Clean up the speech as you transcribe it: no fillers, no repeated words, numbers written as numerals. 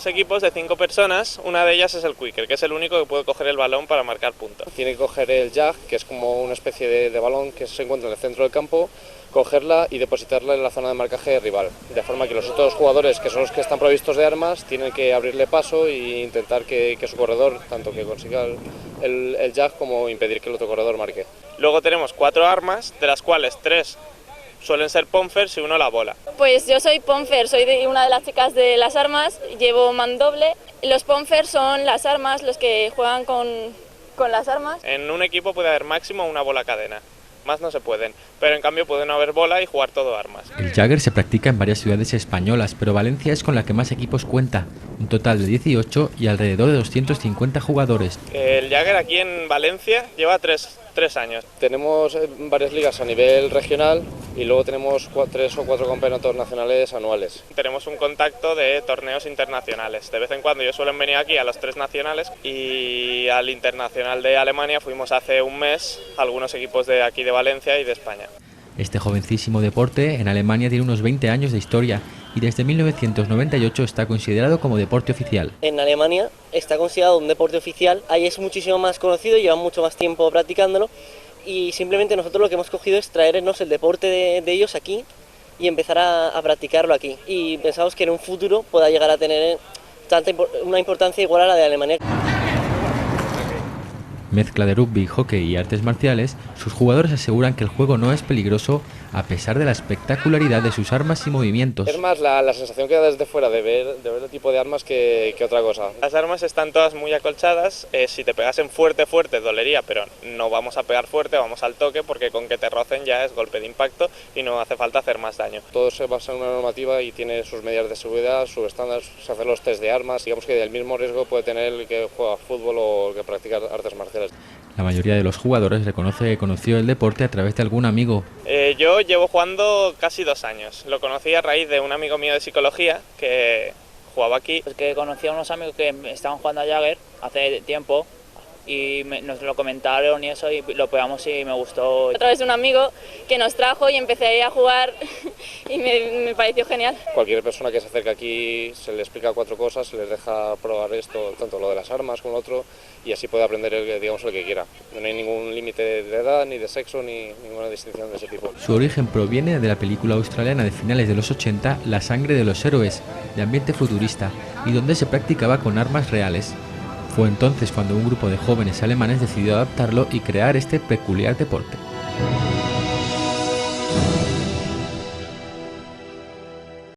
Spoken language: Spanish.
dos equipos de 5 personas, una de ellas es el Quicker, que es el único que puede coger el balón para marcar puntos. Tiene que coger el jag, que es como una especie de balón que se encuentra en el centro del campo, cogerla y depositarla en la zona de marcaje rival, de forma que los otros jugadores, que son los que están provistos de armas, tienen que abrirle paso e intentar que su corredor, tanto que consiga el jag como impedir que el otro corredor marque. Luego tenemos 4 armas, de las cuales 3 suelen ser Ponfers y 1 la bola. Pues yo soy Ponfer, soy una de las chicas de las armas, llevo mandoble. Los Ponfers son las armas, los que juegan con las armas. En un equipo puede haber máximo una bola cadena. Más no se pueden, pero en cambio pueden haber bola y jugar todo armas. El Jagger se practica en varias ciudades españolas, pero Valencia es con la que más equipos cuenta, un total de 18 y alrededor de 250 jugadores. El Jagger aquí en Valencia lleva 3 años. Tenemos varias ligas a nivel regional y luego tenemos 3 o 4 campeonatos nacionales anuales. Tenemos un contacto de torneos internacionales. De vez en cuando ellos suelen venir aquí a los 3 nacionales y al internacional de Alemania fuimos hace un mes algunos equipos de aquí de Valencia y de España. Este jovencísimo deporte en Alemania tiene unos 20 años de historia y desde 1998 está considerado como deporte oficial. En Alemania está considerado un deporte oficial, ahí es muchísimo más conocido, llevan mucho más tiempo practicándolo y simplemente nosotros lo que hemos cogido es traernos el deporte de ellos aquí y empezar a practicarlo aquí. Y pensamos que en un futuro pueda llegar a tener una importancia igual a la de Alemania. Mezcla de rugby, hockey y artes marciales, sus jugadores aseguran que el juego no es peligroso a pesar de la espectacularidad de sus armas y movimientos. Es más la sensación que da desde fuera de ver el tipo de armas que otra cosa. Las armas están todas muy acolchadas, si te pegasen fuerte dolería, pero no vamos a pegar fuerte, vamos al toque porque con que te rocen ya es golpe de impacto y no hace falta hacer más daño. Todo se basa en una normativa y tiene sus medidas de seguridad, sus estándares, se hacen los test de armas, digamos que el mismo riesgo puede tener el que juega fútbol o el que practica artes marciales. La mayoría de los jugadores reconoce que conoció el deporte a través de algún amigo. Yo llevo jugando casi 2 años. Lo conocí a raíz de un amigo mío de psicología que jugaba aquí. Pues que conocí a unos amigos que estaban jugando a Jagger hace tiempo y nos lo comentaron y eso y lo pegamos y me gustó. A través de un amigo que nos trajo y empecé a jugar y me pareció genial. Cualquier persona que se acerque aquí se le explica 4 cosas, se les deja probar esto, tanto lo de las armas como lo otro, y así puede aprender digamos, lo que quiera. No hay ningún límite de edad, ni de sexo, ni ninguna distinción de ese tipo. Su origen proviene de la película australiana de finales de los 80, La sangre de los héroes, de ambiente futurista, y donde se practicaba con armas reales. Fue entonces cuando un grupo de jóvenes alemanes decidió adaptarlo y crear este peculiar deporte.